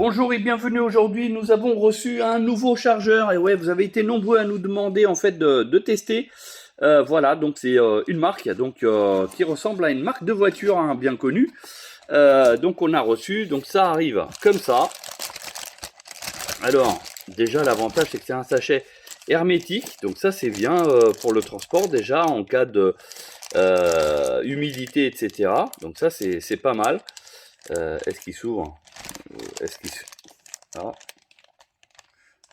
Bonjour et bienvenue. Aujourd'hui, nous avons reçu un nouveau chargeur. Et ouais, vous avez été nombreux à nous demander en fait de tester. Voilà, donc c'est une marque qui ressemble à une marque de voiture hein, bien connue. Donc on a reçu, donc ça arrive comme ça. Alors déjà l'avantage c'est que c'est un sachet hermétique, donc ça c'est bien pour le transport déjà en cas de humidité, etc. Donc ça c'est pas mal. Est-ce qu'il s'ouvre? Est-ce qu'il s'ouvre? Ah.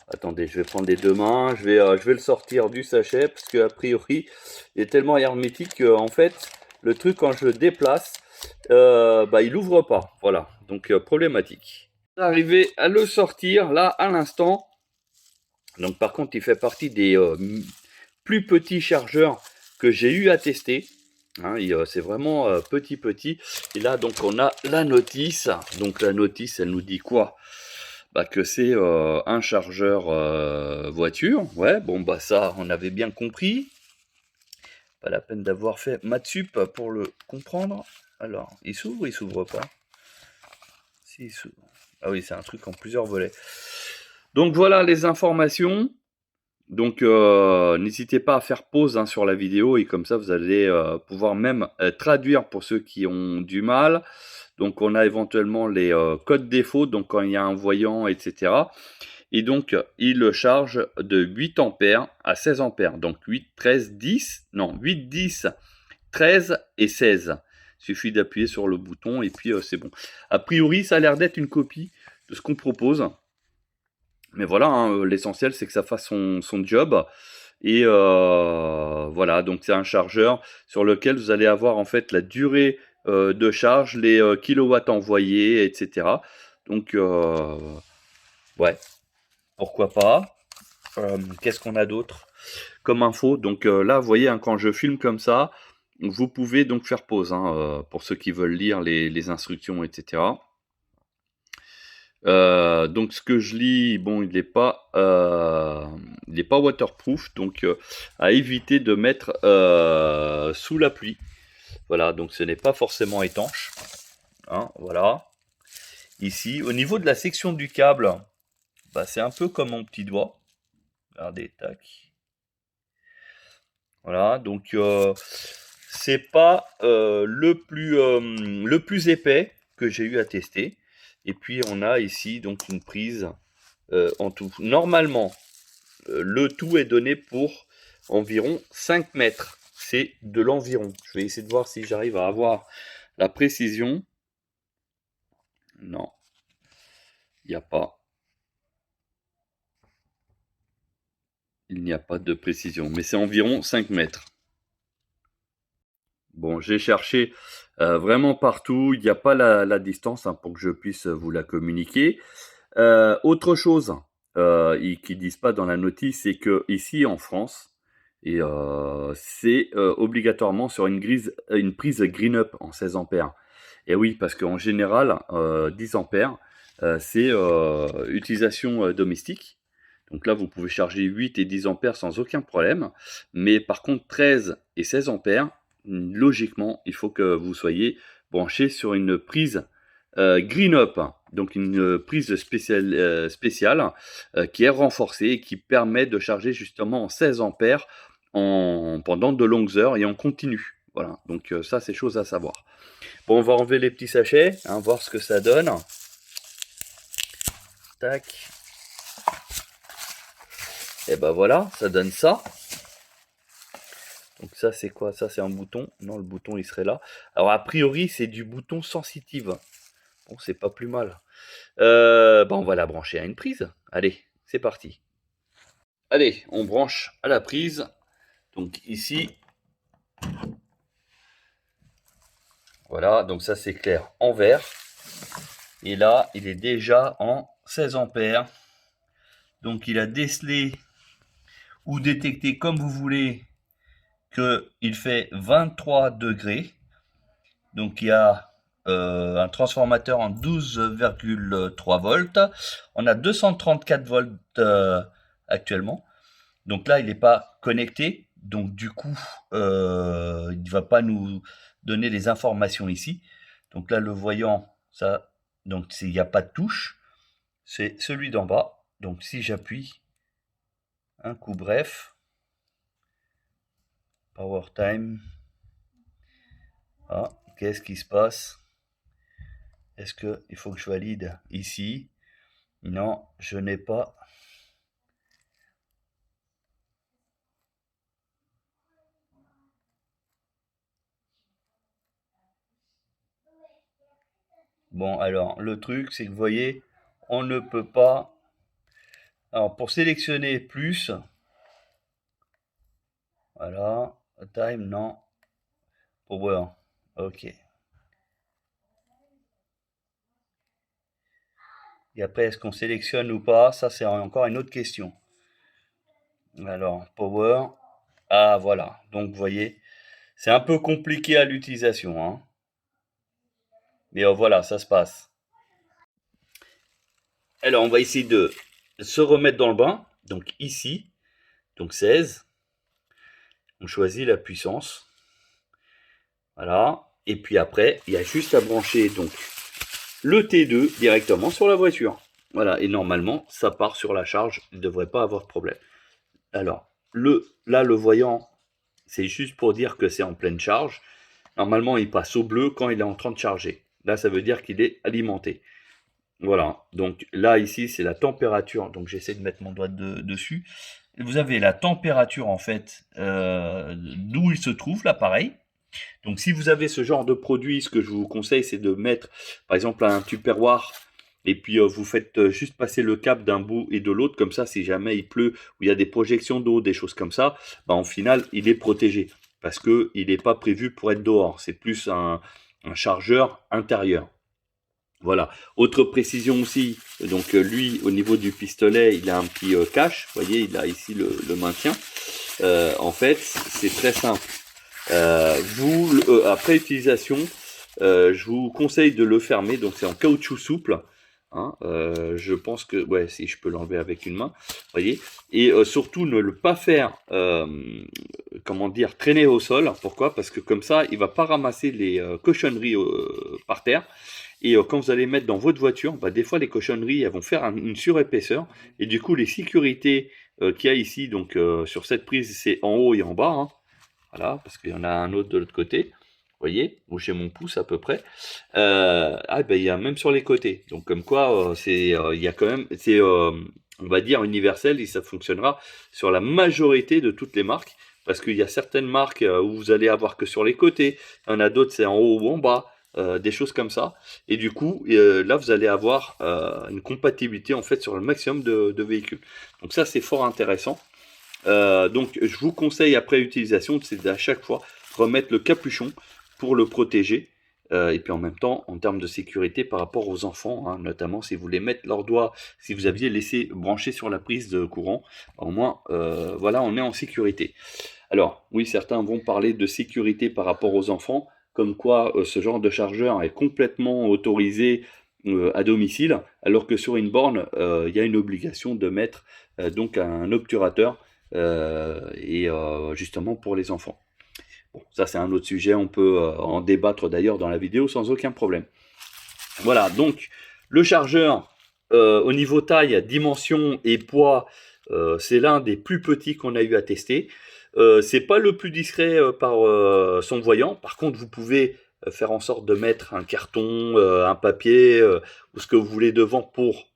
Attendez, je vais prendre les deux mains, je vais le sortir du sachet parce que a priori il est tellement hermétique que en fait le truc quand je le déplace, il ouvre pas. Voilà, donc problématique. Arrivé à le sortir là à l'instant. Donc par contre il fait partie des plus petits chargeurs que j'ai eu à tester. Hein, c'est vraiment petit. Et là donc on a la notice. Donc la notice elle nous dit quoi? Que c'est un chargeur voiture. Ouais, bon bah ça on avait bien compris. Pas la peine d'avoir fait maths sup pour le comprendre. Alors, il s'ouvre pas. Si, il s'ouvre. Ah oui, c'est un truc en plusieurs volets. Donc voilà les informations. Donc n'hésitez pas à faire pause hein, sur la vidéo et comme ça vous allez pouvoir même traduire pour ceux qui ont du mal. Donc on a éventuellement les codes défauts, donc quand il y a un voyant, etc. Et donc il charge de 8 ampères à 16 ampères. Donc 8, 13, 10, non 8, 10, 13 et 16. Il suffit d'appuyer sur le bouton et puis c'est bon. A priori ça a l'air d'être une copie de ce qu'on propose. Mais voilà, hein, l'essentiel c'est que ça fasse son job. Et voilà, donc c'est un chargeur sur lequel vous allez avoir en fait la durée de charge, les kilowatts envoyés, etc. Donc ouais, pourquoi pas. Qu'est-ce qu'on a d'autre comme info? Donc là, vous voyez, hein, quand je filme comme ça, vous pouvez donc faire pause hein, pour ceux qui veulent lire les instructions, etc. Donc ce que je lis, bon, il n'est pas waterproof, donc à éviter de mettre sous la pluie. Voilà, donc ce n'est pas forcément étanche. Hein, voilà. Ici, au niveau de la section du câble, c'est un peu comme mon petit doigt. Regardez, tac. Voilà, donc c'est pas le plus épais que j'ai eu à tester. Et puis on a ici donc une prise en tout. Normalement, le tout est donné pour environ 5 mètres. C'est de l'environ. Je vais essayer de voir si j'arrive à avoir la précision. Non, il n'y a pas. Il n'y a pas de précision, mais c'est environ 5 mètres. Bon, j'ai cherché vraiment partout. Il n'y a pas la distance hein, pour que je puisse vous la communiquer. Autre chose qu'ils disent pas dans la notice, c'est que ici en France, et c'est obligatoirement sur une prise Green Up en 16 ampères. Et oui, parce qu'en général, 10 ampères, c'est utilisation domestique. Donc là, vous pouvez charger 8 et 10 ampères sans aucun problème. Mais par contre, 13 et 16 ampères, logiquement, il faut que vous soyez branché sur une prise Green Up, donc une prise spéciale qui est renforcée et qui permet de charger justement en 16 ampères pendant de longues heures et en continu. Voilà, donc ça c'est chose à savoir. Bon, on va enlever les petits sachets, hein, voir ce que ça donne. Tac. Et ben voilà, ça donne ça. Donc ça c'est quoi? Ça c'est un bouton. Non, le bouton il serait là. Alors a priori c'est du bouton sensitive. Bon, c'est pas plus mal. On va la brancher à une prise. Allez, c'est parti. Allez, on branche à la prise. Donc ici, voilà, donc ça c'est clair en vert. Et là, il est déjà en 16 ampères. Donc il a décelé ou détecté comme vous voulez qu'il fait 23 degrés. Donc il y a un transformateur en 12,3 volts. On a 234 volts actuellement. Donc là, il n'est pas connecté. Donc du coup, il ne va pas nous donner les informations ici. Donc là, le voyant, ça, donc il n'y a pas de touche. c'est celui d'en bas. Donc si j'appuie un coup bref, power time, ah, qu'est-ce qui se passe? Est-ce qu'il faut que je valide ici? Non, je n'ai pas. Bon, alors, le truc, c'est que vous voyez, on ne peut pas. Alors, pour sélectionner plus, voilà, time, non, power, ok. Et après, est-ce qu'on sélectionne ou pas? Ça, c'est encore une autre question. Alors, power, ah, voilà. Donc, vous voyez, c'est un peu compliqué à l'utilisation, hein. Mais voilà, ça se passe. Alors, on va essayer de se remettre dans le bain. Donc, ici, donc 16. On choisit la puissance. Voilà. Et puis après, il y a juste à brancher donc le T2 directement sur la voiture. Voilà. Et normalement, ça part sur la charge. Il ne devrait pas avoir de problème. Alors, là, le voyant, c'est juste pour dire que c'est en pleine charge. Normalement, il passe au bleu quand il est en train de charger. Là, ça veut dire qu'il est alimenté. Voilà. Donc là, ici, c'est la température. Donc, j'essaie de mettre mon doigt dessus. Vous avez la température, en fait, d'où il se trouve, l'appareil. Donc, si vous avez ce genre de produit, ce que je vous conseille, c'est de mettre, par exemple, un tupperware, et puis vous faites juste passer le câble d'un bout et de l'autre, comme ça, si jamais il pleut, ou il y a des projections d'eau, des choses comme ça, bah, en final, il est protégé, parce qu'il n'est pas prévu pour être dehors. C'est plus un chargeur intérieur. Voilà. Autre précision aussi, donc lui, au niveau du pistolet, il a un petit cache, vous voyez, il a ici le maintien. En fait, c'est très simple. Après utilisation, je vous conseille de le fermer, donc c'est en caoutchouc souple. Hein, je pense que, ouais, si je peux l'enlever avec une main, voyez. Et surtout, ne le pas faire, comment dire, traîner au sol. Pourquoi? Parce que comme ça, il va pas ramasser les cochonneries par terre. Et quand vous allez mettre dans votre voiture, bah, des fois les cochonneries, elles vont faire une surépaisseur. Et du coup, les sécurités qu'il y a ici, donc sur cette prise, c'est en haut et en bas. Hein. Voilà, parce qu'il y en a un autre de l'autre côté. Vous voyez, où j'ai mon pouce à peu près. Ben, il y a même sur les côtés. Donc comme quoi, il y a quand même, c'est, on va dire, universel et ça fonctionnera sur la majorité de toutes les marques. Parce qu'il y a certaines marques où vous allez avoir que sur les côtés. Il y en a d'autres, c'est en haut ou en bas. Des choses comme ça. Et du coup, là, vous allez avoir une compatibilité en fait sur le maximum de véhicules. Donc ça, c'est fort intéressant. Donc, je vous conseille après utilisation, c'est à chaque fois remettre le capuchon pour le protéger. Et puis en même temps, en termes de sécurité par rapport aux enfants, hein, notamment si vous voulez mettre leurs doigts, si vous aviez laissé brancher sur la prise de courant, au moins, voilà, on est en sécurité. Alors, oui, certains vont parler de sécurité par rapport aux enfants, comme quoi ce genre de chargeur est complètement autorisé à domicile, alors que sur une borne, il y a une obligation de mettre donc un obturateur et justement pour les enfants. Bon, ça c'est un autre sujet, on peut en débattre d'ailleurs dans la vidéo sans aucun problème. Voilà, donc le chargeur au niveau taille, dimension et poids, c'est l'un des plus petits qu'on a eu à tester. C'est pas le plus discret par son voyant. Par contre, vous pouvez faire en sorte de mettre un carton, un papier ou ce que vous voulez devant pour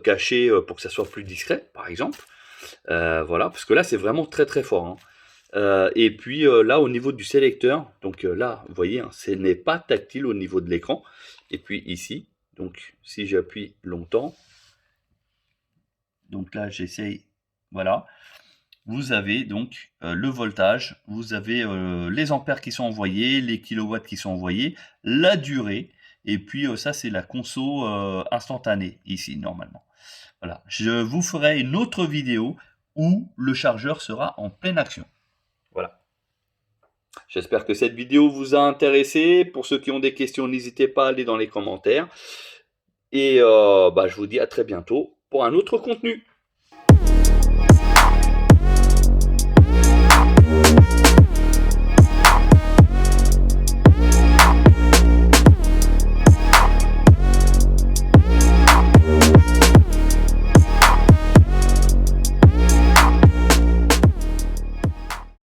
cacher, pour que ça soit plus discret, par exemple. Voilà, parce que là, c'est vraiment très très fort. Hein. Et puis là, au niveau du sélecteur, donc là, vous voyez, hein, ce n'est pas tactile au niveau de l'écran. Et puis ici, donc si j'appuie longtemps, donc là, j'essaye, voilà. Vous avez donc le voltage, vous avez les ampères qui sont envoyés, les kilowatts qui sont envoyés, la durée, et puis ça c'est la conso instantanée ici normalement. Voilà, je vous ferai une autre vidéo où le chargeur sera en pleine action. Voilà. J'espère que cette vidéo vous a intéressé. Pour ceux qui ont des questions, n'hésitez pas à aller dans les commentaires. Et je vous dis à très bientôt pour un autre contenu.